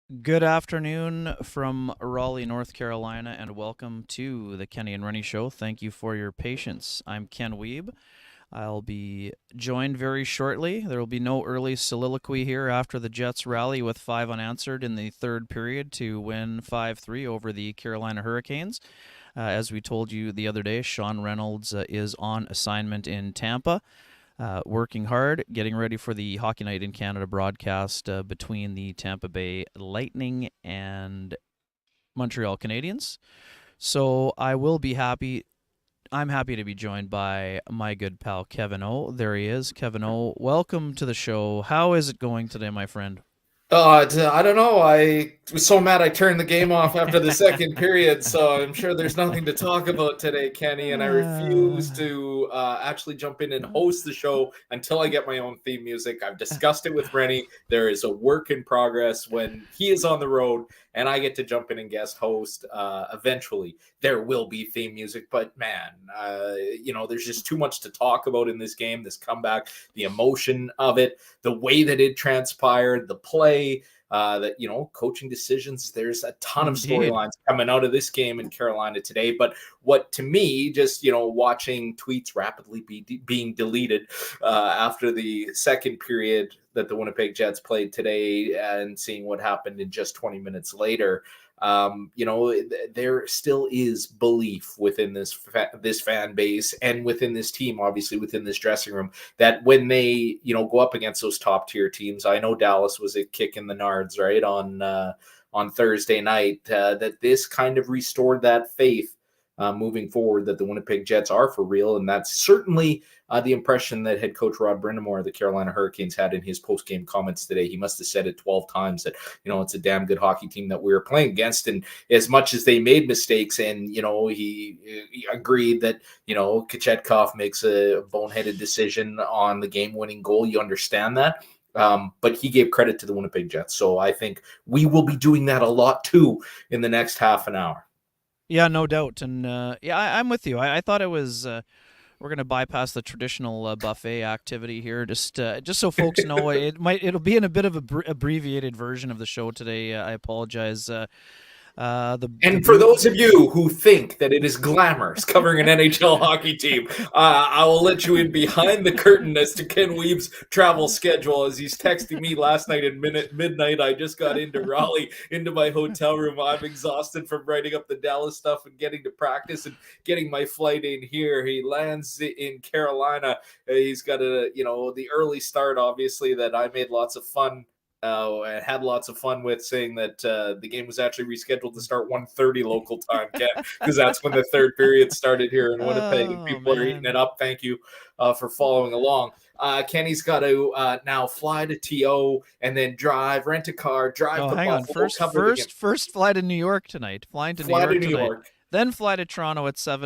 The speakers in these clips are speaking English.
Good afternoon from Raleigh, North Carolina, and welcome to the Kenny and Renny Show. Thank you for your patience. I'm Ken Weeb. I'll be joined very shortly. There will be no early soliloquy here after the Jets rally with five unanswered in the third period to win 5-3 over the Carolina Hurricanes. As we told you the other day, Sean Reynolds is on assignment in Tampa, working hard, getting ready for the Hockey Night in Canada broadcast between the Tampa Bay Lightning and Montreal Canadiens. So I will be happy. I'm happy to be joined by my good pal Kevin O. There he is. Kevin O, welcome to the show. How is it going today, my friend? I don't know. I was so mad I turned the game off after the second period, so I'm sure there's nothing to talk about today, Kenny. And I refuse Uh, to actually jump in and host the show until I get my own theme music. I've discussed it with Renny. There is a work in progress when he is on the road, and I get to jump in and guest host. Eventually, there will be theme music, but man, there's just too much to talk about in this game. This comeback, the emotion of it, the way that it transpired, the play, coaching decisions. There's a ton of Indeed. storylines coming out of this game in Carolina today. But what to me, just watching tweets rapidly being deleted after the second period that the Winnipeg Jets played today, and seeing what happened in just 20 minutes later, there still is belief within this fan base and within this team, obviously within this dressing room, that when they go up against those top tier teams. I know Dallas was a kick in the nards right on Thursday night. That this kind of restored that faith moving forward, that the Winnipeg Jets are for real, and that's certainly the impression that head coach Rod Brind'Amour of the Carolina Hurricanes had in his post-game comments today. He must have said it 12 times that it's a damn good hockey team that we were playing against, and as much as they made mistakes, and he agreed that Kachetkov makes a boneheaded decision on the game-winning goal. You understand that. But he gave credit to the Winnipeg Jets. So I think we will be doing that a lot too in the next half an hour. Yeah, no doubt. And I'm with you. I thought it was. We're gonna bypass the traditional buffet activity here, just so folks know. It'll be in a bit of a abbreviated version of the show today. I apologize. The And for brew. those of you who think that it is glamorous covering an NHL hockey team, I will let you in behind the curtain as to Ken Weeb's travel schedule, as he's texting me last night at midnight. I just got into Raleigh, into my hotel room. I'm exhausted from writing up the Dallas stuff and getting to practice and getting my flight in here. He lands in Carolina. He's got the early start, obviously, that I made lots of fun and had lots of fun with, saying that the game was actually rescheduled to start 1:30 local time, Ken, because that's when the third period started here in Winnipeg, and Oh people are eating man. it up. Thank you for following along. Kenny's got to now fly to TO and then rent a car, drive Oh, to hang on. Buffalo, First, cover the game, first, first fly to New York tonight. Flying to New fly to York New tonight. York, Then fly to Toronto at 6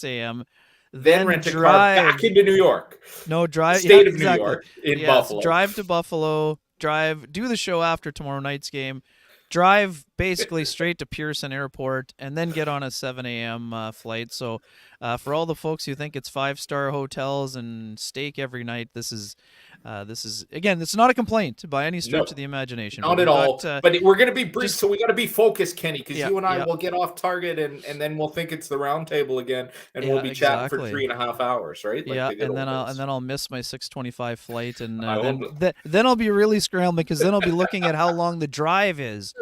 a.m. then Then rent a car back drive. into New York, No, the drive. Yeah, state of New exactly. York, in Yes, Buffalo. drive to Buffalo. Drive. Do the show after tomorrow night's game. Drive basically straight to Pearson Airport, and then get on a 7 a.m. Flight. So, for all the folks who think it's five-star hotels and steak every night, this is again. It's not a complaint by any No, stretch of the imagination. But not at we've got all. But we're going to be brief, just so we got to be focused, Kenny, because yeah, you and I yeah, will get off target, and then we'll think it's the round table again, and we'll yeah, be chatting for exactly. 3.5 hours, right? Like Yeah, the good and then old I'll and days. then I'll miss my 6:25 flight, and I hope. then I'll be really scrambling because then I'll be looking at how long the drive is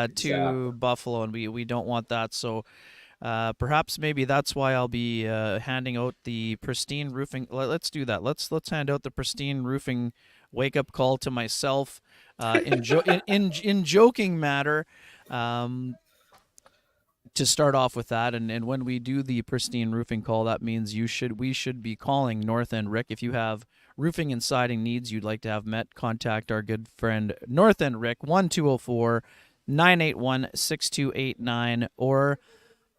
to Exactly. Buffalo, and we don't want that. So perhaps maybe that's why I'll be handing out the Pristine Roofing. Let's do that. Let's hand out the Pristine Roofing wake up call to myself. In joking matter. Um, to start off with that, and when we do the Pristine Roofing call, that means we should be calling North End Rick. If you have roofing and siding needs you'd like to have met, contact our good friend North End Rick, 1-204-981-6289. Or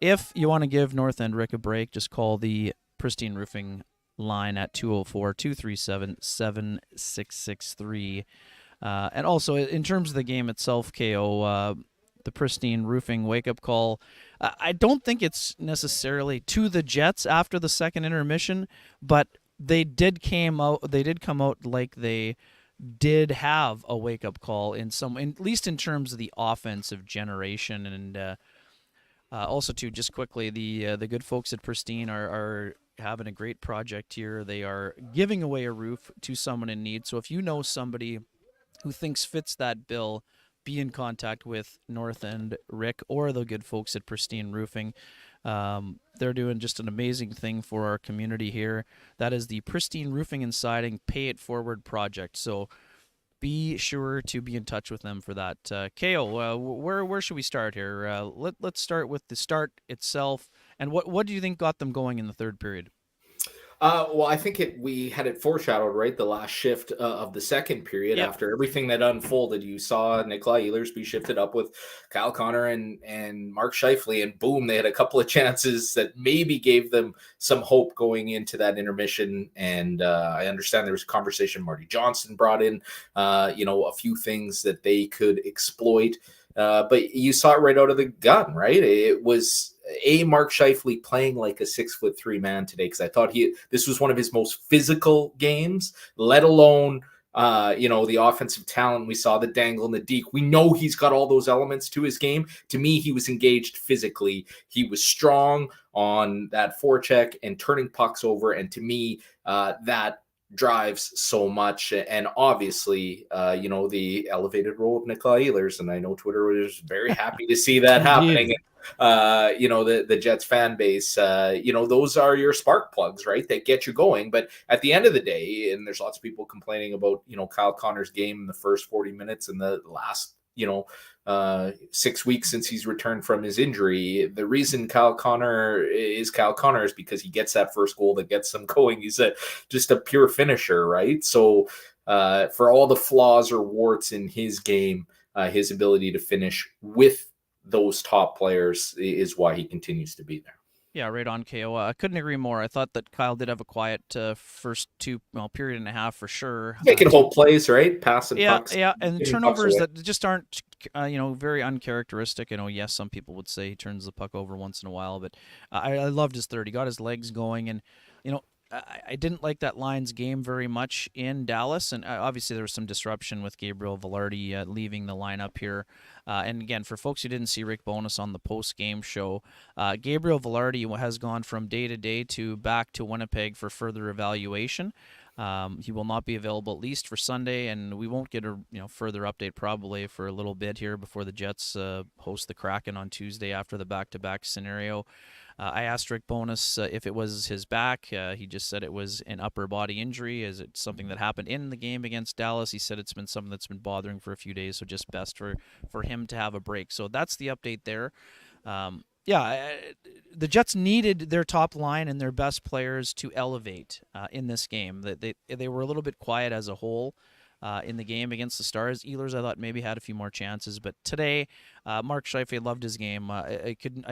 if you want to give North End Rick a break, just call the Pristine Roofing line at 204-237-7663. And also, in terms of the game itself, KO, the Pristine Roofing wake up call, I don't think it's necessarily to the Jets after the second intermission, but they did come out like they did have a wake up call at least in terms of the offensive generation, and also too, just quickly, the good folks at Pristine are having a great project here. They are giving away a roof to someone in need. So if you know somebody who thinks fits that bill, be in contact with North End Rick or the good folks at Pristine Roofing. They're doing just an amazing thing for our community here. That is the Pristine Roofing and Siding Pay It Forward project. So be sure to be in touch with them for that. Ko, where should we start here? Let's start with the start itself. And what do you think got them going in the third period? Well, I think we had it foreshadowed, right? The last shift of the second period, Yep. after everything that unfolded, you saw Nikolai Ehlers be shifted up with Kyle Connor and Mark Scheifele, and boom, they had a couple of chances that maybe gave them some hope going into that intermission. And I understand there was a conversation Marty Johnson brought in, a few things that they could exploit. But you saw it right out of the gun, right? It was Mark Scheifele playing like a 6'3" man today, because I thought this was one of his most physical games, let alone the offensive talent. We saw the dangle and the deke. We know he's got all those elements to his game. To me, he was engaged physically. He was strong on that forecheck and turning pucks over. And to me, that drives so much. And obviously, the elevated role of Nikolai Ehlers. And I know Twitter was very happy to see that happening. The Jets fan base, those are your spark plugs, right? That get you going. But at the end of the day, and there's lots of people complaining about, Kyle Connor's game in the first 40 minutes and the last, 6 weeks since he's returned from his injury. The reason Kyle Connor is because he gets that first goal that gets them going. He's just a pure finisher, right? So for all the flaws or warts in his game, his ability to finish with those top players is why he continues to be there. Yeah, right on, KO. I couldn't agree more. I thought that Kyle did have a quiet first period and a half for sure. Making whole plays, right? Passing pucks. Yeah, and turnovers that just aren't, very uncharacteristic. Yes, some people would say he turns the puck over once in a while, but I loved his third. He got his legs going, and I didn't like that Lions game very much in Dallas, and obviously there was some disruption with Gabriel Velarde leaving the lineup here. And again, for folks who didn't see Rick Bowness on the post-game show, Gabriel Velarde has gone from day-to-day to back to Winnipeg for further evaluation. He will not be available at least for Sunday, and we won't get a further update probably for a little bit here before the Jets host the Kraken on Tuesday after the back-to-back scenario. I asked Rick Bowness if it was his back. He just said it was an upper body injury. Is it something that happened in the game against Dallas? He said it's been something that's been bothering for a few days, so just best for him to have a break. So that's the update there. The Jets needed their top line and their best players to elevate in this game. They were a little bit quiet as a whole in the game against the Stars. Ehlers, I thought, maybe had a few more chances, but today, Mark Scheifele loved his game.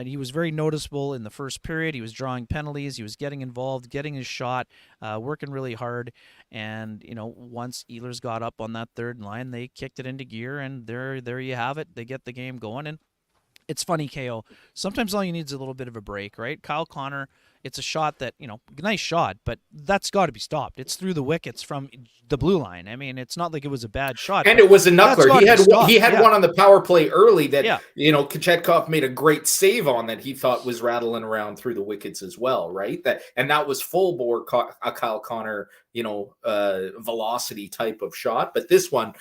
He was very noticeable in the first period. He was drawing penalties. He was getting involved, getting his shot, working really hard. And once Ehlers got up on that third line, they kicked it into gear, and there you have it. They get the game going, and it's funny, KO. Sometimes all you need is a little bit of a break, right? Kyle Connor, it's a shot that, nice shot, but that's got to be stopped. It's through the wickets from the blue line. I mean, it's not like it was a bad shot. And it was a knuckler. He had one on the power play early that, Kochetkov made a great save on that he thought was rattling around through the wickets as well, right? That was full bore Kyle Connor, velocity type of shot. But this one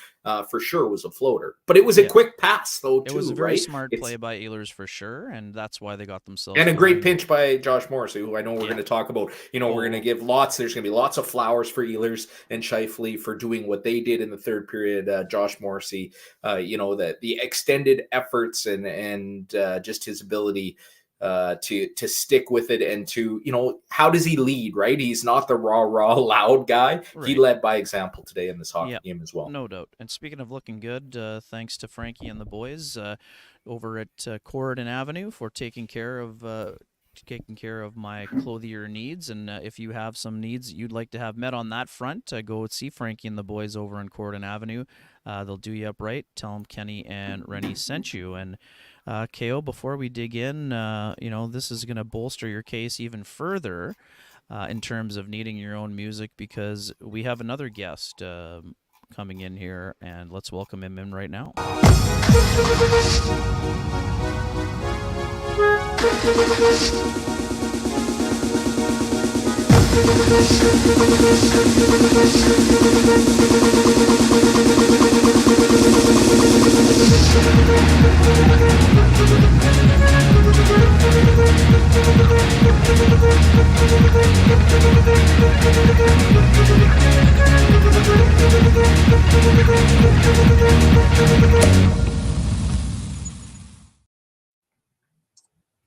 for sure was a floater. But it was a quick pass, though, too, It was a very right? smart play by Ehlers for sure, and that's why they got themselves. And a great pinch by Josh Morrissey, who I know we're going to talk about. We're going to give there's going to be lots of flowers for Ehlers and Scheifele for doing what they did in the third period. Josh Morrissey, the extended efforts and just his ability to stick with it and to, how does he lead, right? He's not the raw, loud guy. Right. He led by example today in this hockey game as well. No doubt. And speaking of looking good, thanks to Frankie and the boys over at Corridon Avenue for taking care of my clothier needs. And if you have some needs that you'd like to have met on that front, go see Frankie and the boys over on Corridon Avenue. They'll do you up right. Tell them Kenny and Renny sent you. And KO, before we dig in, this is going to bolster your case even further in terms of needing your own music, because we have another guest coming in here, and let's welcome him in right now.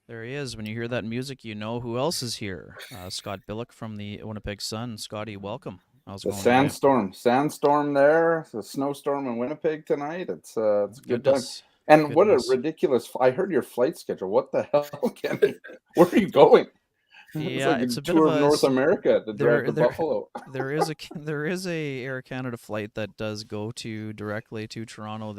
There he is. When you hear that music, you know who else is here. Scott Billick from the Winnipeg Sun. Scotty, welcome. How's it The going? sandstorm there, the snowstorm in Winnipeg tonight. It's a good time. Goodness. And what a ridiculous! I heard your flight schedule. What the hell, Kenny? Where are you going? Yeah, it's it's like a bit tour of of a North America to drive to Buffalo. There is a Air Canada flight that does go directly to Toronto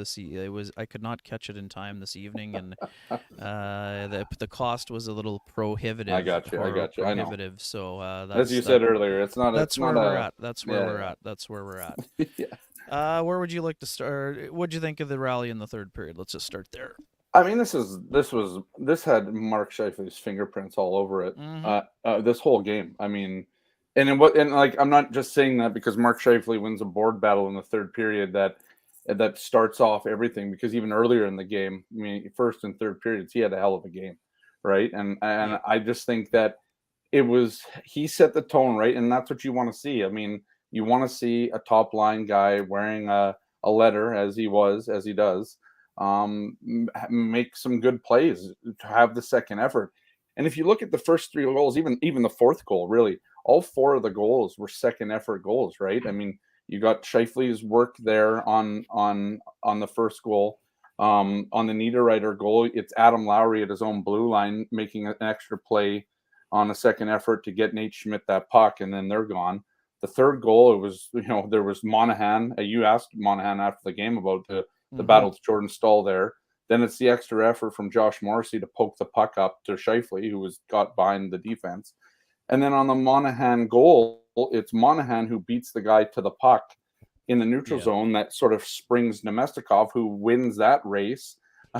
I could not catch it in time this evening, and the cost was a little prohibitive. I got you. Prohibitive. So as you said earlier, it's not. That's it's where not we're a, at. That's where we're at. That's where we're at. Yeah. Where would you like to start? What'd you think of the rally in the third period? Let's just start there. I mean, this had Mark Scheifele's fingerprints all over it. Mm-hmm. This whole game. I mean, and like I'm not just saying that because Mark Scheifele wins a board battle in the third period that starts off everything. Because even earlier in the game, I mean, first and third periods, he had a hell of a game, right? And Yeah. I just think that he set the tone, right? And that's what you want to see. I mean, you want to see a top line guy wearing a letter as he does. Make some good plays to have the second effort. And if you look at the first three goals, even the fourth goal, really, all four of the goals were second effort goals, right? I mean, you got Scheifele's work there on the first goal. On the Niederreiter goal, it's Adam Lowry at his own blue line making an extra play on a second effort to get Nate Schmidt that puck, and then they're gone. The third goal, it was, there was Monahan. You asked Monahan after the game about the battle to Jordan Stahl there. Then it's the extra effort from Josh Morrissey to poke the puck up to Scheifele, who got behind the defense. And then on the Monahan goal, it's Monahan who beats the guy to the puck in the neutral zone that sort of springs Nemestikov, who wins that race.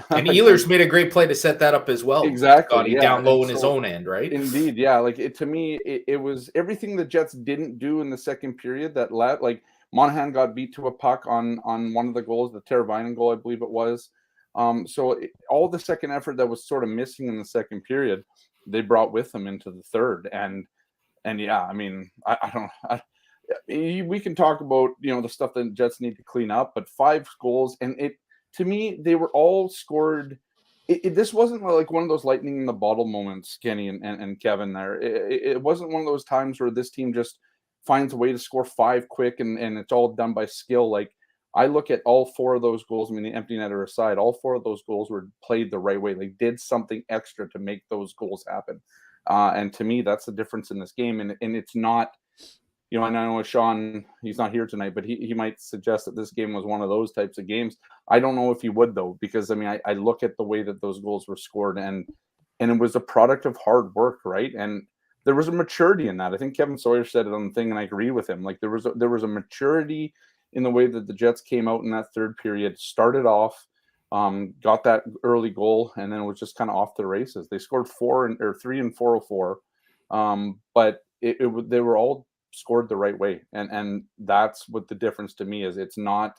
And Ehlers made a great play to set that up as well. Exactly. Scotty down low in his own end, right? Indeed, yeah. Like to me, it was everything the Jets didn't do in the second period that like Monahan got beat to a puck on one of the goals, the Teravainen goal, I believe it was. So all the second effort that was sort of missing in the second period, they brought with them into the third. And yeah, I mean, we can talk about, the stuff that the Jets need to clean up, but 5 goals, and to me, they were all scored. This wasn't like one of those lightning in the bottle moments, Kenny and Kevin there. It wasn't one of those times where this team just finds a way to score 5 quick and it's all done by skill. Like, I look at all 4 of those goals, I mean, the empty netter aside, all 4 of those goals were played the right way. They did something extra to make those goals happen. And to me, that's the difference in this game. And it's not, I know Sean, he's not here tonight, but he might suggest that this game was one of those types of games. I don't know if he would, though, because, I mean, I look at the way that those goals were scored, and it was a product of hard work, right? And there was a maturity in that. I think Kevin Sawyer said it on the thing, and I agree with him. Like, there was a maturity in the way that the Jets came out in that third period, started off, got that early goal, and then it was just kind of off to the races. They scored 3 and 404, but they were all scored the right way, and that's what the difference to me is. It's not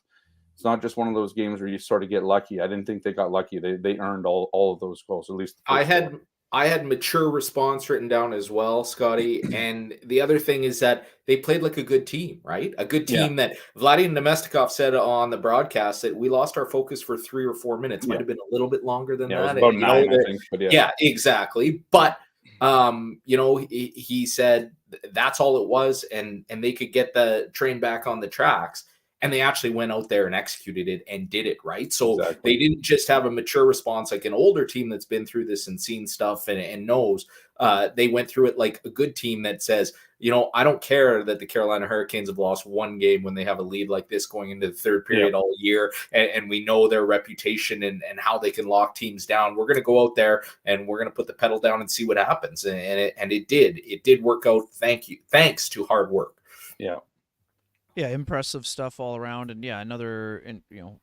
just one of those games where you sort of get lucky. I didn't think they got lucky. They earned all of those goals, at least I had mature response written down as well, Scotty. And the other thing is that they played like a good team, right? A good team that Vladimir Nemestikov said on the broadcast that we lost our focus for 3 or 4 minutes. Might have been a little bit longer than that. It was about 9, I think. But yeah, exactly. But he said that's all it was, and they could get the train back on the tracks. And they actually went out there and executed it and did it, right? So They didn't just have a mature response like an older team that's been through this and seen stuff and knows. They went through it like a good team that says, I don't care that the Carolina Hurricanes have lost 1 game when they have a lead like this going into the third period all year. And we know their reputation and how they can lock teams down. We're going to go out there and we're going to put the pedal down and see what happens. And it did. It did work out. Thanks to hard work. Yeah. Yeah, impressive stuff all around, and yeah, another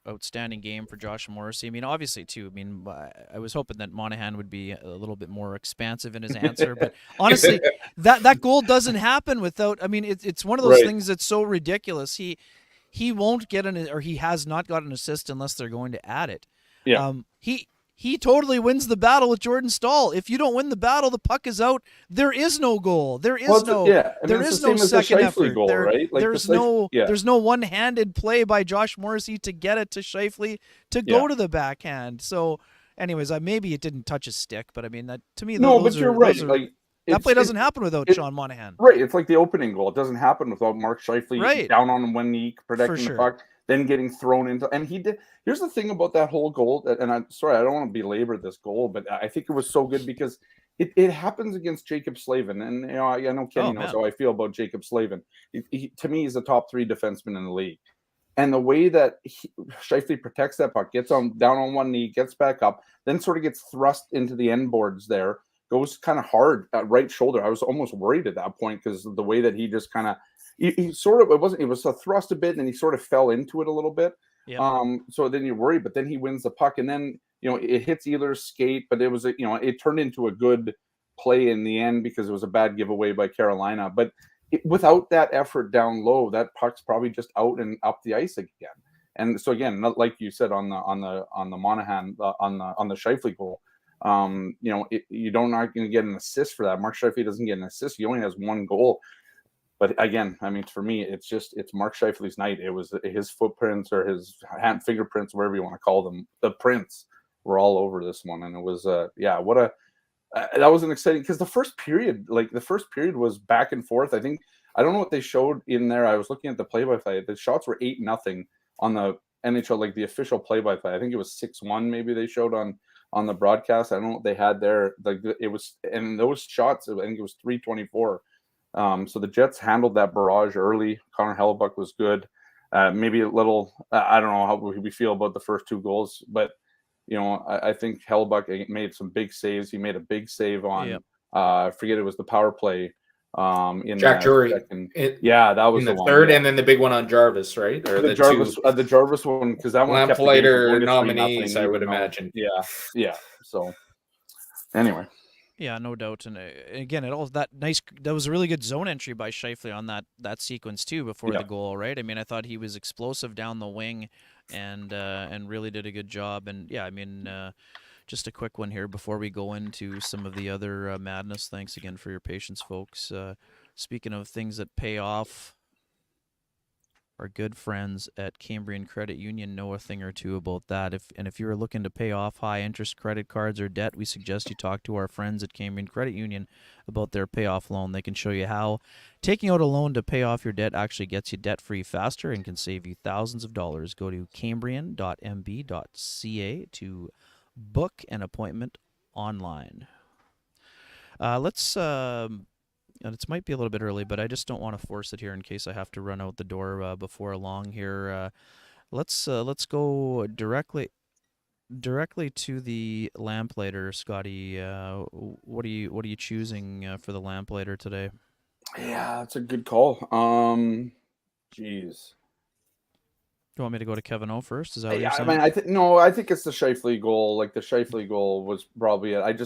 outstanding game for Josh Morrissey. I mean, obviously too. I mean, I was hoping that Monahan would be a little bit more expansive in his answer, but honestly, that goal doesn't happen without. I mean, it's one of those Right. things that's so ridiculous. He won't get or he has not got an assist unless they're going to add it. Yeah. He totally wins the battle with Jordan Stahl. If you don't win the battle, the puck is out. There is no goal. There is Well, no yeah. I mean, there it's the is no same as the second Scheifele effort. goal, right? Like There's yeah. there's no one-handed play by Josh Morrissey to get it to Scheifele to Yeah. go to the backhand. So, anyways, maybe it didn't touch his stick, but I mean that to me, No, those but you're are right. those are Like that play doesn't it, happen without it, Sean Monahan. right. It's like the opening goal. It doesn't happen without Mark Scheifele Right. down on one knee protecting sure. the puck, then getting thrown into. And he did. Here's the thing about that whole goal. And I'm sorry, I don't want to belabor this goal, but I think it was so good because it happens against Jacob Slavin, and I know Kenny knows how I feel about Jacob Slavin. To me, he's a top 3 defenseman in the league. And the way that Scheifele protects that puck, gets down on one knee, gets back up, then sort of gets thrust into the end boards there, goes kind of hard at right shoulder. I was almost worried at that point because the way that he just kind of, he sort of, it was a thrust a bit, and then he sort of fell into it a little bit. Yep. So then you worry, but then he wins the puck, and then, it hits Ehlers' skate, but it was, it turned into a good play in the end because it was a bad giveaway by Carolina. But without that effort down low, that puck's probably just out and up the ice again. And so again, not like you said on the Monahan on the Scheifele goal, you don't not going to get an assist for that. Mark Scheifele doesn't get an assist. He only has 1 goal. But again, I mean, for me, it's Mark Scheifele's night. It was his footprints or his hand fingerprints, whatever you want to call them. The prints were all over this one, and it was that was an exciting because the first period was back and forth. I think I don't know what they showed in there. I was looking at the play-by-play. The shots were 8-0 on the NHL, like the official play-by-play. I think it was 6-1. Maybe they showed on the broadcast. I don't know what they had there. Like it was, and those shots, I think it was 324. So the Jets handled that barrage early. Connor Hellebuck was good. Maybe a little. I don't know how we feel about the first 2 goals, but I think Hellebuck made some big saves. He made a big save on, I forget, it was the power play. In Jack Drury. That was in the one, third, and then the big one on Jarvis, right? Or the Jarvis one, because that one kept the game from 4-3 nominees, I would though, imagine. Yeah. So anyway. Yeah, no doubt. And again, that was a really good zone entry by Scheifele on that sequence too before the goal, right? I mean, I thought he was explosive down the wing and really did a good job. And yeah, I mean, just a quick one here before we go into some of the other madness. Thanks again for your patience, folks. Speaking of things that pay off, our good friends at Cambrian Credit Union know a thing or two about that. If you're looking to pay off high interest credit cards or debt, we suggest you talk to our friends at Cambrian Credit Union about their payoff loan. They can show you how taking out a loan to pay off your debt actually gets you debt free faster and can save you thousands of dollars. Go to cambrian.mb.ca to book an appointment online. Let's and it might be a little bit early, but I just don't want to force it here in case I have to run out the door before long here. Let's go directly to the lamplighter, Scotty. What are you choosing for the lamplighter today? Yeah, that's a good call. Jeez. You want me to go to Kevin O first? Is that what you're saying? I mean, I think it's the Scheifele goal. Like the Scheifele goal was probably it.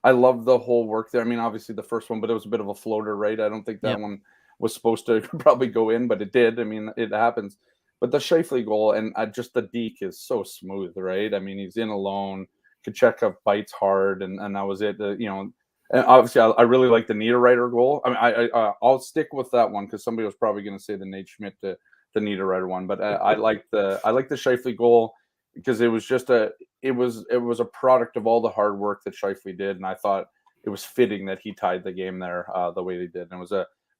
I love the whole work there. I mean, obviously the first one, but it was a bit of a floater, right? I don't think that one was supposed to probably go in, but it did. I mean, it happens. But the Scheifele goal and just the deke is so smooth, right? I mean, he's in alone. Kachekov bites hard, and that was it. And obviously, I really like the Niederreiter goal. I mean, I'll stick with that one because somebody was probably going to say the Nate Schmidt the Niederreiter one, but I like the Scheifele goal because it was just it was a product of all the hard work that Scheifele did, and I thought it was fitting that he tied the game there the way they did. And it was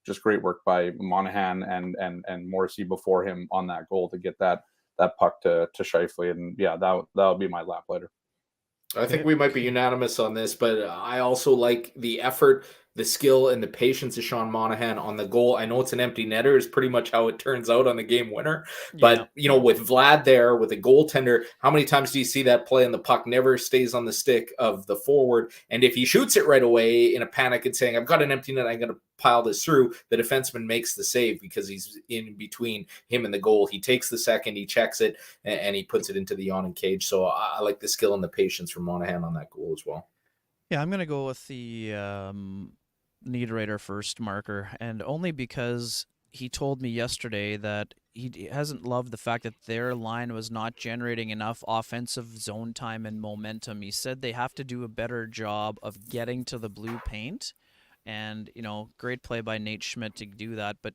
just great work by Monahan and Morrissey before him on that goal to get that puck to Scheifele. And yeah, that'll be my lamplighter. I think we might be unanimous on this, but I also like the effort the skill and the patience of Sean Monahan on the goal. I know it's an empty netter is pretty much how it turns out on the game winner. Yeah. But, with Vlad there, with a goaltender, how many times do you see that play and the puck never stays on the stick of the forward? And if he shoots it right away in a panic and saying, I've got an empty net, I'm going to pile this through, the defenseman makes the save because he's in between him and the goal. He takes the second, he checks it, and he puts it into the yawning cage. So I like the skill and the patience from Monahan on that goal as well. Yeah, I'm going to go with the Niederreiter first marker, and only because he told me yesterday that he hasn't loved the fact that their line was not generating enough offensive zone time and momentum. He said they have to do a better job of getting to the blue paint. And, great play by Nate Schmidt to do that. But,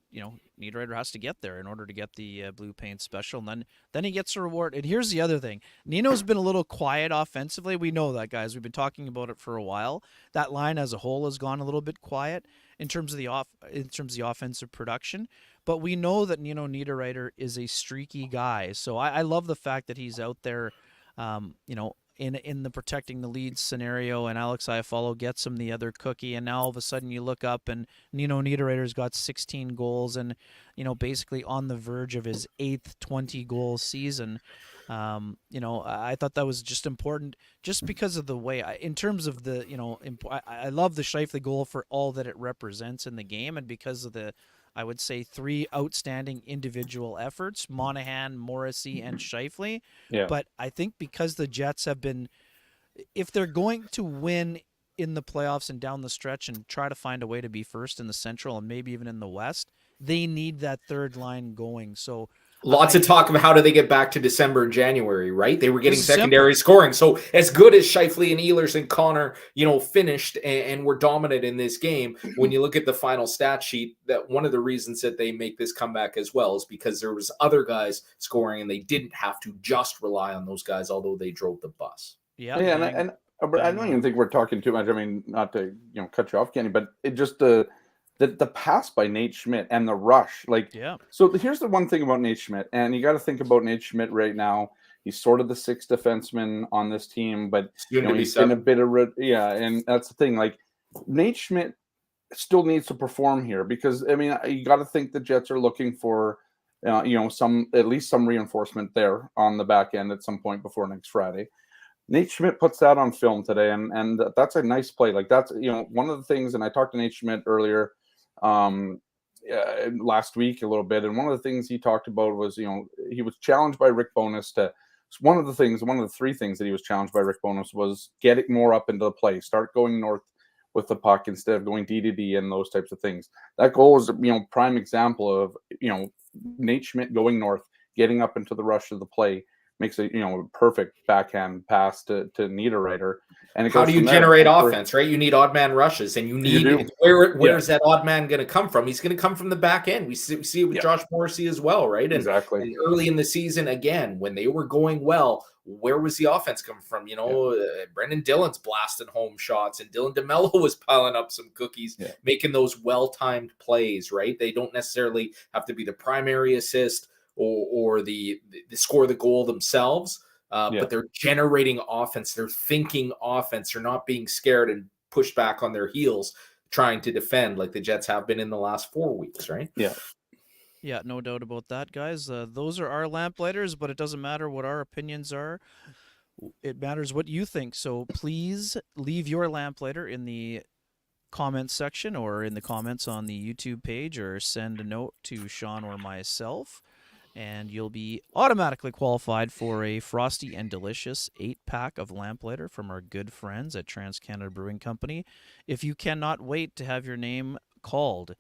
Niederreiter has to get there in order to get the blue paint special. And then he gets a reward. And here's the other thing. Nino's been a little quiet offensively. We know that, guys. We've been talking about it for a while. That line as a whole has gone a little bit quiet in terms of the offensive production. But we know that Nino Niederreiter is a streaky guy. So I love the fact that he's out there, in the protecting the lead scenario, and Alex Iafallo gets him the other cookie, and now all of a sudden you look up and Nino Niederreiter's got 16 goals and, basically on the verge of his 8th 20-goal season. I thought that was just important just because of the way, in terms of the, I love the Scheifele goal for all that it represents in the game, and because of the, I would say, 3 outstanding individual efforts, Monahan, Morrissey, and Scheifele. Yeah. But I think because the Jets have been, if they're going to win in the playoffs and down the stretch and try to find a way to be first in the Central and maybe even in the West, they need that third line going. So lots of talk about how do they get back to December and January, right? They were getting It's secondary scoring. So as good as Scheifele and Ehlers and Connor, finished and were dominant in this game, when you look at the final stat sheet, that one of the reasons that they make this comeback as well is because there was other guys scoring and they didn't have to just rely on those guys, although they drove the bus. Yeah, and I don't even think we're talking too much. I mean, not to cut you off, Kenny, but it just the pass by Nate Schmidt and the rush, yeah. So here's the one thing about Nate Schmidt, and you got to think about Nate Schmidt right now. He's sort of the 6th defenseman on this team, but he's been a bit of and that's the thing. Like, Nate Schmidt still needs to perform here because you got to think the Jets are looking for at least some reinforcement there on the back end at some point before next Friday. Nate Schmidt puts that on film today, and that's a nice play. Like, that's one of the things. And I talked to Nate Schmidt earlier last week a little bit, and one of the things he talked about was he was challenged by Rick Bowness to one of the 3 things that he was challenged by Rick Bowness was getting more up into the play, start going north with the puck instead of going D and those types of things. That goal is prime example of Nate Schmidt going north, getting up into the rush of the play, makes a perfect backhand pass to Niederreiter. And how do you generate offense, right? You need odd man rushes, and you need where's that odd man going to come from? He's going to come from the back end. We see it with Josh Morrissey as well, right? And, exactly. And early in the season, again, when they were going well, where was the offense coming from? Brendan Dillon's blasting home shots, and Dylan DeMello was piling up some cookies, making those well-timed plays, right? They don't necessarily have to be the primary assist or the score the goal themselves, but they're generating offense. They're thinking offense. They're not being scared and pushed back on their heels trying to defend like the Jets have been in the last 4 weeks, right? Yeah, no doubt about that, guys. Those are our lamplighters, but it doesn't matter what our opinions are. It matters what you think. So please leave your lamplighter in the comments section or in the comments on the YouTube page, or send a note to Sean or myself, and you'll be automatically qualified for a frosty and delicious 8-pack of lamplighter from our good friends at Trans-Canada Brewing Company. If you cannot wait to have your name called,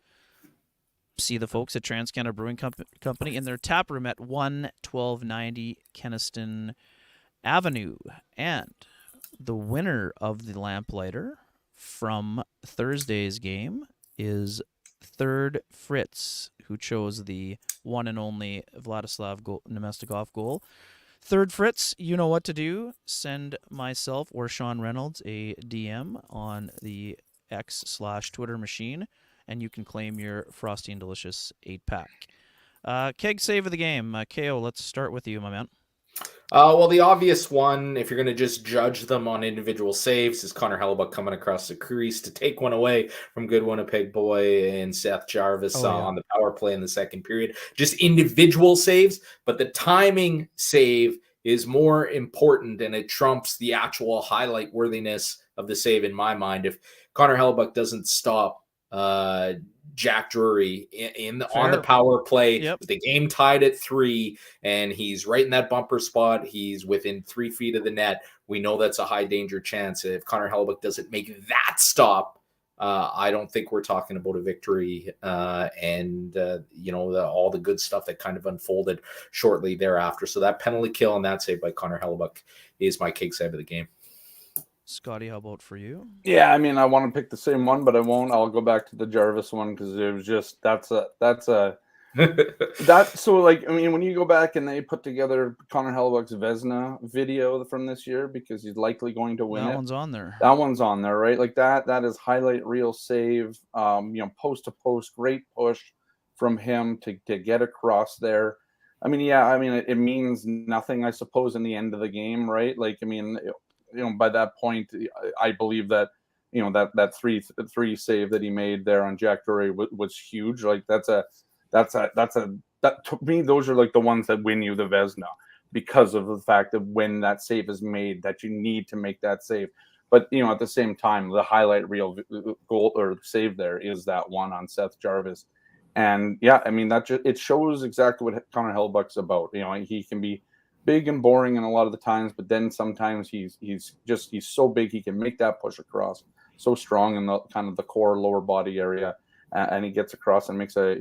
see the folks at Trans-Canada Brewing Company in their tap room at 1290 Kenniston Avenue. And the winner of the lamplighter from Thursday's game is Third Fritz, who chose the one and only Vladislav Nemestikov goal. Third Fritz, you know what to do. Send myself or Sean Reynolds a DM on the X/Twitter machine, and you can claim your Frosty and Delicious 8-pack. Keg save of the game. KO, let's start with you, my man. Well, the obvious one, if you're going to just judge them on individual saves, is Connor Hellebuck coming across the crease to take one away from good Winnipeg boy and Seth Jarvis on the power play in the second period. Just individual saves, but the timing save is more important, and it trumps the actual highlight worthiness of the save in my mind. If Connor Hellebuck doesn't stop Jack Drury on the power play, with the game tied at 3, and he's right in that bumper spot, he's within 3 feet of the net, we know that's a high danger chance. If Connor Hellebuck doesn't make that stop, I don't think we're talking about a victory, and all the good stuff that kind of unfolded shortly thereafter. So that penalty kill and that save by Connor Hellebuck is my cake save of the game. Scotty, how about for you? Yeah, I mean, I want to pick the same one, but I won't. I'll go back to the Jarvis one because it was just so like, I mean, when you go back and they put together Connor Hellebuck's Vezina video from this year, because he's likely going to win that one's on there. That one's on there, right? Like that is highlight reel save, post to post, great push from him to get across there. I mean, it means nothing, I suppose, in the end of the game, right? Like, I mean, by that point, I believe that, that three save that he made there on Jack Drury was huge. Like that to me, those are like the ones that win you the Vezina, because of the fact that when that save is made, that you need to make that save. But at the same time, the highlight reel goal or save there is that one on Seth Jarvis, and yeah, I mean it shows exactly what Connor Hellebuck's about. He can be big and boring in a lot of the times, but then sometimes he's so big he can make that push across, so strong in the kind of the core lower body area, and he gets across and makes a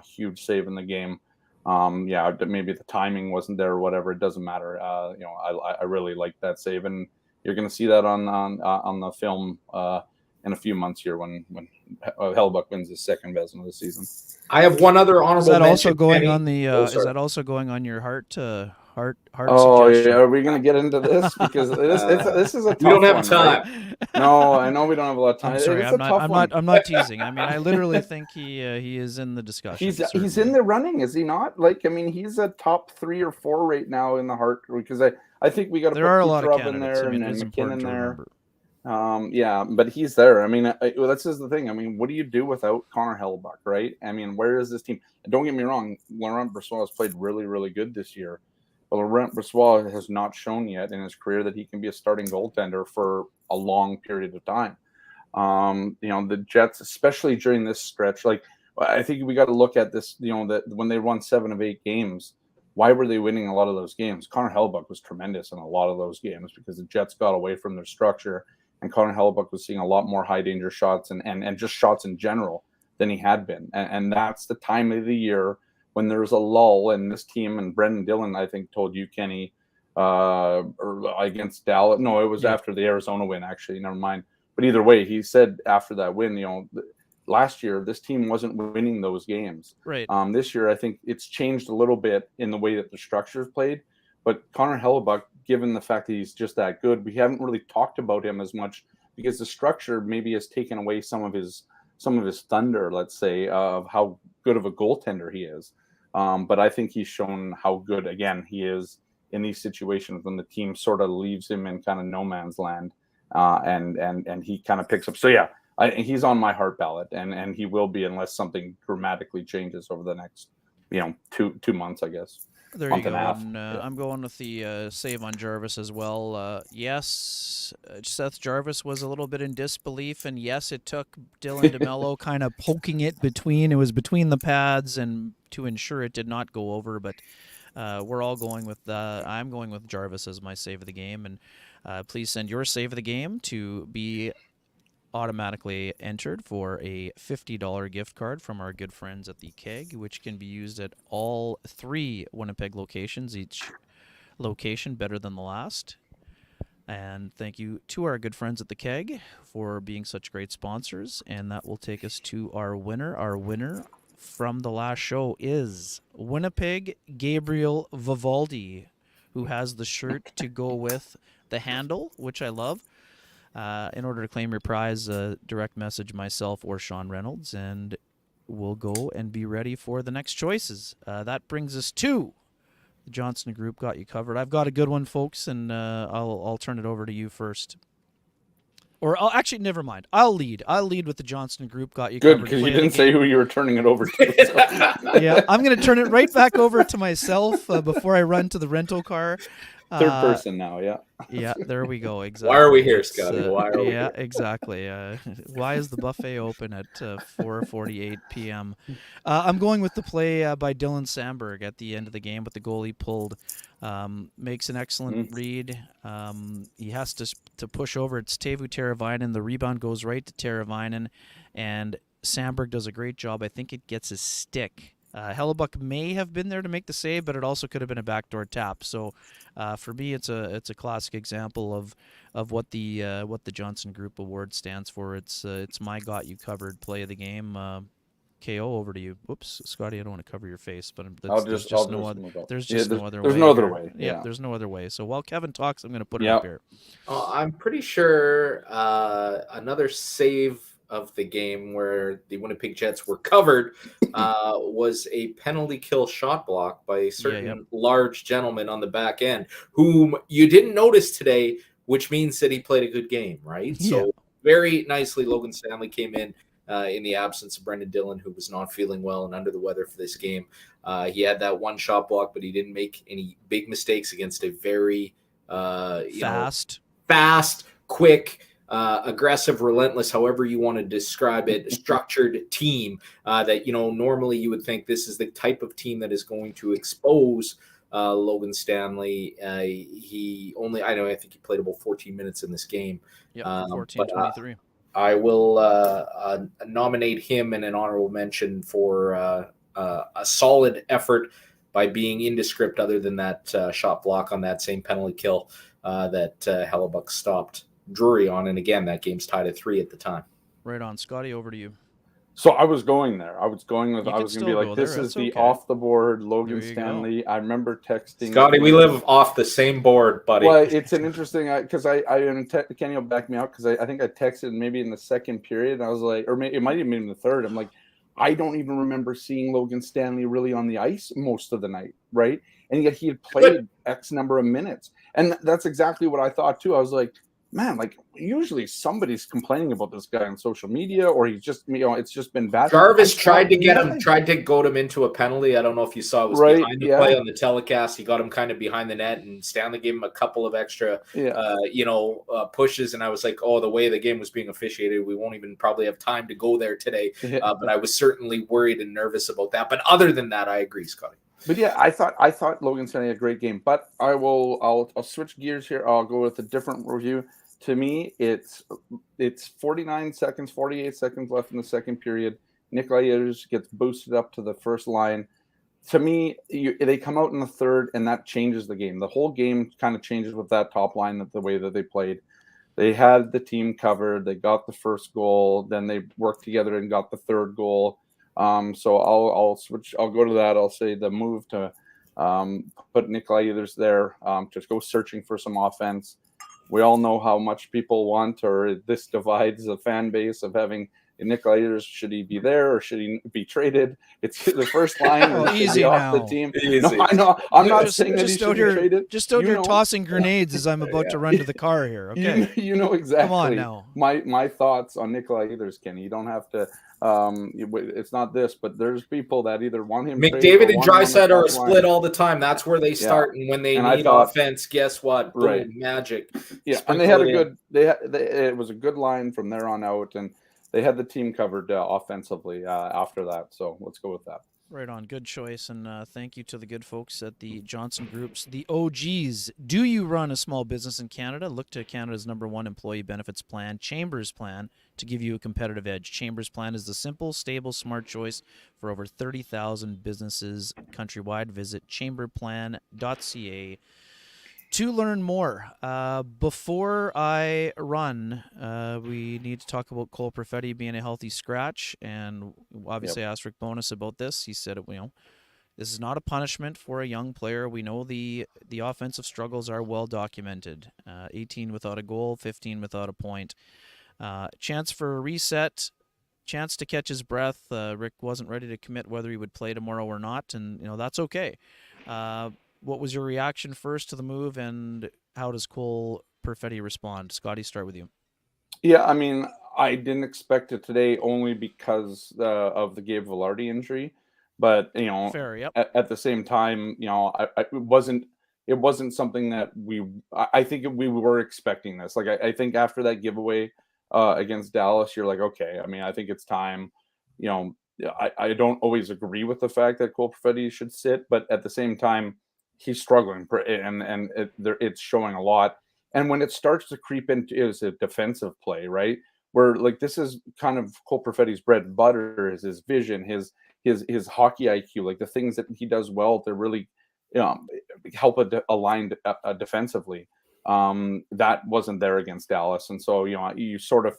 huge save in the game. Maybe the timing wasn't there or whatever, it doesn't matter. I really like that save, and you're going to see that on the film in a few months here when Hellebuck wins his second Vezina of the season. I have one other honorable mention. Also going on the? Is that also going on your heart? Heart suggestion? Yeah. Are we going to get into this? Because this is a tough one. We don't have time. Right? No, I know we don't have a lot of time. I'm sorry, I'm not teasing. I mean, I literally think he is in the discussion. He's in the running, is he not? Like, I mean, he's a top 3 or 4 right now in the Hart, because I think we got to put Kucherov in there and McKinnon there. But he's there. I mean, that's just the thing. I mean, what do you do without Connor Hellebuck, right? I mean, where is this team? And don't get me wrong, Laurent Brossoit has played really, really good this year. But Laurent Brossoit has not shown yet in his career that he can be a starting goaltender for a long period of time. The Jets, especially during this stretch, like, I think we got to look at this, that when they won 7 of 8 games, why were they winning a lot of those games? Connor Hellebuck was tremendous in a lot of those games because the Jets got away from their structure, and Connor Hellebuck was seeing a lot more high danger shots and just shots in general than he had been. And that's the time of the year when there's a lull, and this team, and Brendan Dillon, I think, told you, Kenny, or against Dallas. No, it was after the Arizona win, actually. Never mind. But either way, he said after that win, last year, this team wasn't winning those games. Right. This year, I think it's changed a little bit in the way that the structure is played. But Connor Hellebuck, given the fact that he's just that good, we haven't really talked about him as much because the structure maybe has taken away some of his thunder, let's say, of how good of a goaltender he is. But I think he's shown how good, again, he is in these situations when the team sort of leaves him in kind of no man's land, and he kind of picks up. So yeah, he's on my heart ballot, and he will be unless something dramatically changes over the next 2 months, I guess. There you go. And, I'm going with the save on Jarvis as well. Yes, Seth Jarvis was a little bit in disbelief, and yes, it took Dylan DeMello kind of poking it between. It was between the pads, and to ensure it did not go over. But we're all going with. I'm going with Jarvis as my save of the game, and please send your save of the game to be automatically entered for a $50 gift card from our good friends at the Keg, which can be used at all 3 Winnipeg locations, each location better than the last. And thank you to our good friends at the Keg for being such great sponsors. And that will take us to our winner. Our winner from the last show is Winnipeg Gabriel Vivaldi, who has the shirt to go with the handle, which I love. In order to claim your prize, direct message myself or Sean Reynolds, and we'll go and be ready for the next choices. That brings us to The Johnson Group got you covered. I've got a good one, folks, and I'll turn it over to you first. Or actually, never mind. I'll lead with the Johnson Group got you Good, covered. because you didn't say who you were turning it over to. So. Yeah, I'm going to turn it right back over to myself before I run to the rental car. Third person now, yeah. Yeah, there we go. Exactly. Why are we here, Scotty? Why are we yeah, here? exactly. Why is the buffet open at 4:48 p.m.? I'm going with the play by Dylan Sandberg at the end of the game with the goal he pulled. Makes an excellent read. He has to push over. It's Teuvo Teravainen. The rebound goes right to Teravainen, and Sandberg does a great job. I think it gets his stick. Hellebuck may have been there to make the save, but it also could have been a backdoor tap. So, for me, it's a classic example of what the Johnson Group Award stands for. It's my got you covered play of the game. KO, over to you. Whoops, Scotty, I don't want to cover your face, but there's just no other way. There's There's no other way. Yeah, there's no other way. So while Kevin talks, I'm going to put it Yep. up here. I'm pretty sure another save of the game where the Winnipeg Jets were covered was a penalty kill shot block by a certain large gentleman on the back end whom you didn't notice today, which means that he played a good game, right? Yeah. So very nicely, Logan Stanley came in the absence of Brendan Dillon, who was not feeling well and under the weather for this game. He had that one shot block, but he didn't make any big mistakes against a very fast, quick, aggressive, relentless, however you want to describe it, structured team that, normally you would think this is the type of team that is going to expose Logan Stanley. I think he played about 14 minutes in this game. Yeah, 14-23. I will nominate him in an honorable mention for a solid effort by being indescript other than that shot block on that same penalty kill that Hellebuck stopped Drury on. And again, that game's tied at 3 at the time. Right on. Scotty, over to you. So I was going there. I was going to be like, this is the off the board Logan Stanley. I remember texting Scotty. We live off the same board, buddy. Well, it's an interesting because Kenny will back me out because I think I texted maybe in the second period. And I was like, or maybe it might have been in the third. I'm like, I don't even remember seeing Logan Stanley really on the ice most of the night, right? And yet he had played X number of minutes, and that's exactly what I thought too. I was like, man, like usually somebody's complaining about this guy on social media, or he's just, it's just been bad. Jarvis tried to goad him into a penalty. I don't know if you saw it was behind the play on the telecast. He got him kind of behind the net, and Stanley gave him a couple of extra, pushes. And I was like, oh, the way the game was being officiated, we won't even probably have time to go there today. But I was certainly worried and nervous about that. But other than that, I agree, Scotty. But yeah, I thought Logan Stanley had a great game. But I'll switch gears here. I'll go with a different review. To me, it's 48 seconds left in the second period. Nikolai Ehlers gets boosted up to the first line. To me, they come out in the third, and that changes the game. The whole game kind of changes with that top line, the way that they played. They had the team covered. They got the first goal. Then they worked together and got the third goal. So I'll switch. I'll go to that. I'll say the move to put Nikolai Ehlers there, just go searching for some offense. We all know how much people want, or this divides the fan base of having Nikolai Ehlers. Should he be there or should he be traded? It's the first line. Easy off now. The team. Easy. No, I know. I'm not saying that he should be traded. Just out here tossing grenades as I'm about to run to the car here. Okay. You know exactly. Come on now. My thoughts on Nikolai Ehlers, Kenny. You don't have to. It's not this, but there's people that either want him. McDavid and Draisaitl are split all the time. That's where they start, and when they need offense, guess what? Boom, magic. Yeah, and they had a good. It was a good line from there on out, and they had the team covered offensively after that. So let's go with that. Right on. Good choice. And thank you to the good folks at the Johnson Groups, the OGs. Do you run a small business in Canada? Look to Canada's #1 employee benefits plan, Chambers Plan, to give you a competitive edge. Chambers Plan is the simple, stable, smart choice for over 30,000 businesses countrywide. Visit chamberplan.ca to learn more. Before I run, we need to talk about Cole Peretti being a healthy scratch, and obviously I asked Rick Bowness about this. He said, this is not a punishment for a young player. We know the offensive struggles are well documented. 18 without a goal, 15 without a point. Chance for a reset, chance to catch his breath. Rick wasn't ready to commit whether he would play tomorrow or not, and that's okay. what was your reaction first to the move, and how does Cole Perfetti respond? Scotty, start with you. Yeah, I mean, I didn't expect it today only because of the Gabe Velarde injury, but Fair, yep. at the same time, it wasn't something that I think we were expecting this. Like I think after that giveaway against Dallas, you're like, okay. I mean, I think it's time. You know, I don't always agree with the fact that Cole Perfetti should sit, but at the same time, he's struggling, and it's showing a lot. And when it starts to creep into is a defensive play, right? Where like this is kind of Cole Perfetti's bread and butter, is his vision, his hockey IQ, like the things that he does well to really help aligned defensively. That wasn't there against Dallas, and so you sort of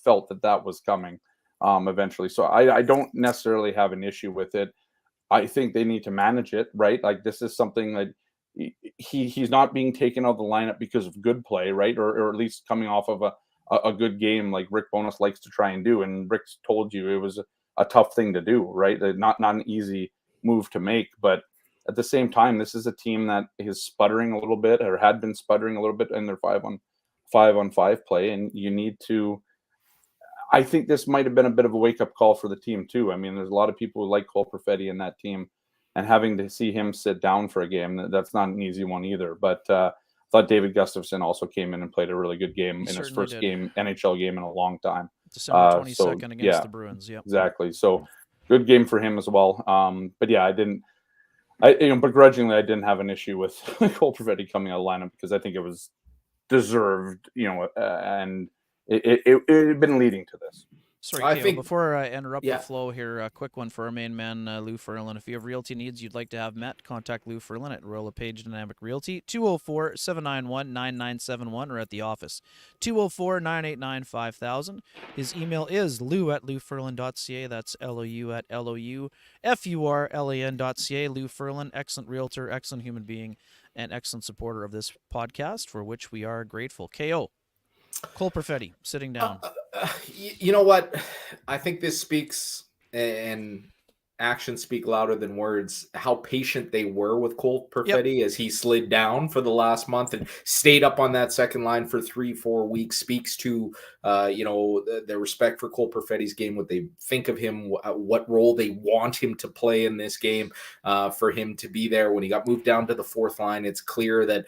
felt that was coming eventually. So I don't necessarily have an issue with it. I think they need to manage it, right? Like this is something that he's not being taken out of the lineup because of good play, right? Or at least coming off of a good game like Rick Bowness likes to try and do. And Rick's told you it was a tough thing to do, right? Not an easy move to make, but at the same time, this is a team that is sputtering a little bit, or had been sputtering a little bit in their 5-on-5 play, and you need to. I think this might have been a bit of a wake-up call for the team too. I mean, there's a lot of people who like Cole Perfetti in that team, and having to see him sit down for a game, that's not an easy one either. But I thought David Gustafsson also came in and played a really good game in his first game, NHL game in a long time. December 22nd against the Bruins. Yep. Exactly. So good game for him as well. But yeah, begrudgingly, I didn't have an issue with Cole Perfetti coming out of the lineup because I think it was deserved, and it had been leading to this. Sorry, before I interrupt the flow here, a quick one for our main man, Lou Ferlin. If you have realty needs you'd like to have met, contact Lou Ferlin at Royal LePage Dynamic Realty, 204-791-9971, or at the office, 204-989-5000. His email is lou@louferlin.ca. That's LOU@LOUFURLAN.ca. Lou Ferlin, excellent realtor, excellent human being, and excellent supporter of this podcast, for which we are grateful. KO. Cole Perfetti, sitting down. You know what? I think this speaks, and actions speak louder than words, how patient they were with Cole Perfetti as he slid down for the last month and stayed up on that second line for 3-4 weeks. Speaks to, their respect for Cole Perfetti's game, what they think of him, what role they want him to play in this game, for him to be there. When he got moved down to the fourth line, it's clear that,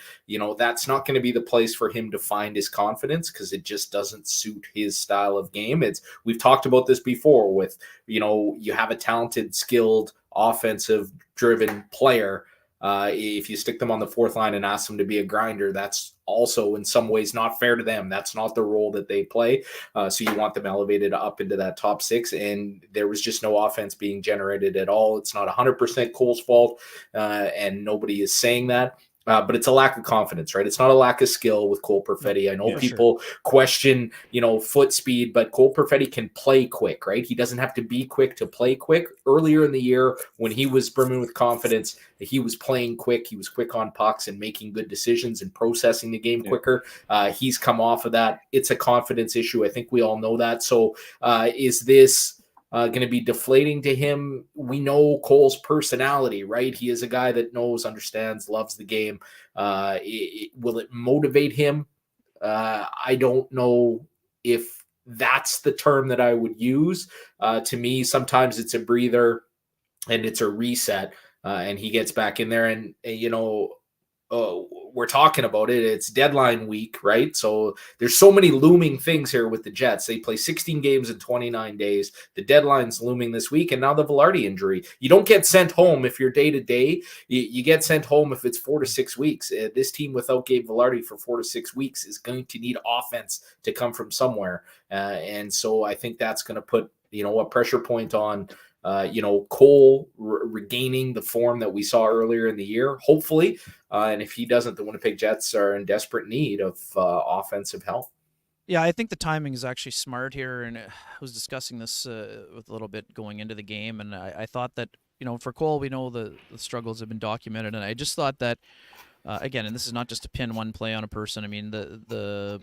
that's not going to be the place for him to find his confidence, because it just doesn't suit his style of game. We've talked about this before with, you have a talented, skilled, offensive-driven player. If you stick them on the fourth line and ask them to be a grinder, that's also in some ways not fair to them. That's not the role that they play. So you want them elevated up into that top six, and there was just no offense being generated at all. It's not 100% Cole's fault, and nobody is saying that. But it's a lack of confidence, right? It's not a lack of skill with Cole Perfetti. I know people question, foot speed, but Cole Perfetti can play quick, right? He doesn't have to be quick to play quick. Earlier in the year, when he was brimming with confidence, he was playing quick. He was quick on pucks and making good decisions and processing the game quicker. He's come off of that. It's a confidence issue. I think we all know that. So is this going to be deflating to him? We know Cole's personality, right? He is a guy that knows, understands, loves the game. Will it motivate him? I don't know if that's the term that I would use. To me, sometimes it's a breather and it's a reset, and he gets back in there, and we're talking about it. It's deadline week, right? So there's so many looming things here with the Jets. They play 16 games in 29 days. The deadline's looming this week, and now the Velarde injury. You don't get sent home if you're day-to-day. You get sent home if it's 4 to 6 weeks. This team without Gabe Velarde for 4 to 6 weeks is going to need offense to come from somewhere. And so I think that's going to put, a pressure point on Cole regaining the form that we saw earlier in the year, hopefully. And if he doesn't, the Winnipeg Jets are in desperate need of offensive help. Yeah, I think the timing is actually smart here. And I was discussing this with a little bit going into the game. And I thought that, for Cole, we know the struggles have been documented. And I just thought that, again, and this is not just to pin one play on a person. I mean, the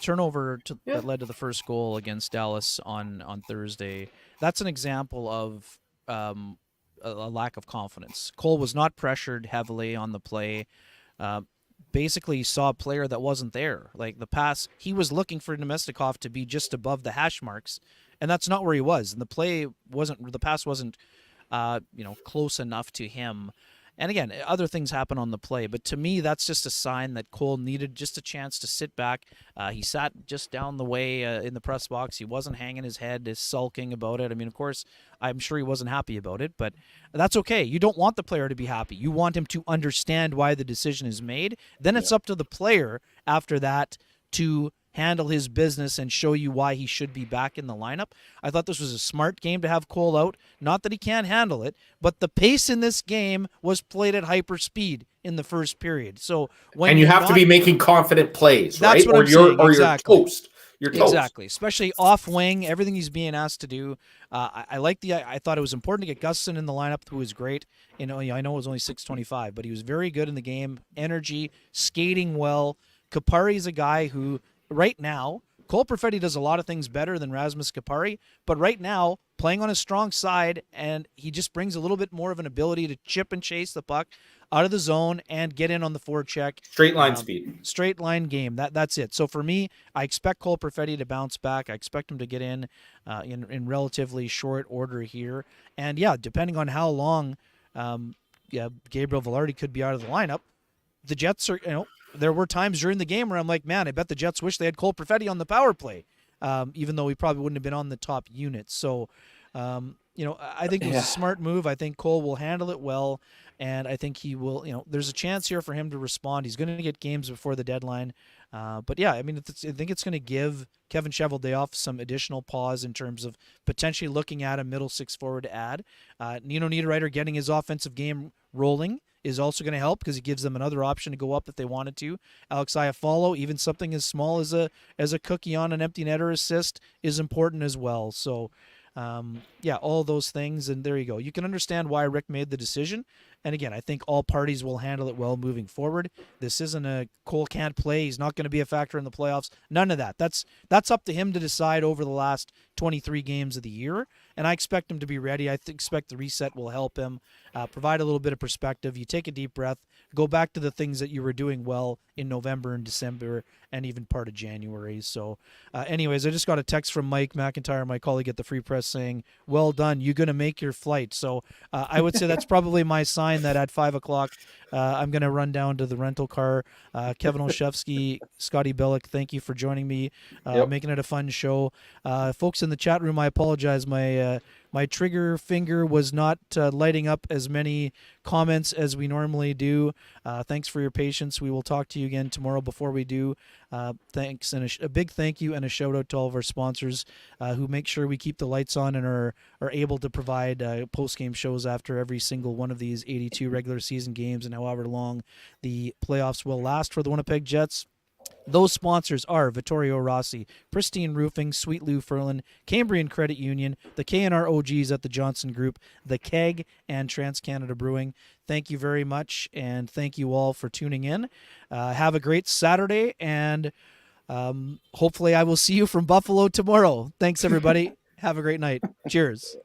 turnover that led to the first goal against Dallas on Thursday, that's an example of a lack of confidence. Cole was not pressured heavily on the play. Basically saw a player that wasn't there. Like the pass, he was looking for Nemestikov to be just above the hash marks, and that's not where he was. And the pass wasn't, close enough to him. And again, other things happen on the play, but to me, that's just a sign that Cole needed just a chance to sit back. He sat just down the way in the press box. He wasn't hanging his head, sulking about it. I mean, of course, I'm sure he wasn't happy about it, but that's okay. You don't want the player to be happy. You want him to understand why the decision is made. Then it's up to the player after that to handle his business and show you why he should be back in the lineup. I thought this was a smart game to have Cole out. Not that he can't handle it, but the pace in this game was played at hyper speed in the first period. So when you have to be making confident plays, right? That's what I'm saying. Exactly. You're toast. You're toast. Exactly, especially off wing, everything he's being asked to do. I thought it was important to get Gustafsson in the lineup, who was great. I know it was only 6:25, but he was very good in the game. Energy, skating well. Kupari is a guy who, right now, Cole Perfetti does a lot of things better than Rasmus Kupari, but right now, playing on his strong side, and he just brings a little bit more of an ability to chip and chase the puck out of the zone and get in on the forecheck. Straight line speed. Straight line game. That's it. So for me, I expect Cole Perfetti to bounce back. I expect him to get in relatively short order here. And yeah, depending on how long Gabriel Velarde could be out of the lineup, the Jets are, there were times during the game where I'm like, man, I bet the Jets wish they had Cole Perfetti on the power play, even though he probably wouldn't have been on the top unit. So, I think it was a smart move. I think Cole will handle it well, and I think he will, there's a chance here for him to respond. He's going to get games before the deadline. But yeah, I mean, I think it's going to give Kevin Cheveldayoff some additional pause in terms of potentially looking at a middle six forward to add. Nino Niederreiter getting his offensive game rolling is also going to help because it gives them another option to go up if they wanted to. Alex Iafallo, even something as small as a cookie on an empty netter assist is important as well. So, all those things, and there you go. You can understand why Rick made the decision. And again, I think all parties will handle it well moving forward. This isn't a Cole can't play. He's not going to be a factor in the playoffs. None of that. That's up to him to decide over the last 23 games of the year. And I expect him to be ready. I expect the reset will help him provide a little bit of perspective. You take a deep breath, go back to the things that you were doing well in November and December and even part of January. So anyways, I just got a text from Mike McIntyre, my colleague at the Free Press, saying, well done, you're going to make your flight. So I would say that's probably my sign that at 5 o'clock I'm going to run down to the rental car. Kevin Olszewski, Scotty Bellick, thank you for joining me, making it a fun show. Folks in the chat room, I apologize. My trigger finger was not lighting up as many comments as we normally do. Thanks for your patience. We will talk to you again tomorrow. Before we do, thanks and a big thank you and a shout out to all of our sponsors who make sure we keep the lights on and are able to provide post-game shows after every single one of these 82 regular season games and however long the playoffs will last for the Winnipeg Jets. Those sponsors are Vittorio Rossi, Pristine Roofing, Sweet Lou Ferlin, Cambrian Credit Union, the K&R OGs at the Johnson Group, the Keg, and TransCanada Brewing. Thank you very much, and thank you all for tuning in. Have a great Saturday, and hopefully I will see you from Buffalo tomorrow. Thanks, everybody. Have a great night. Cheers.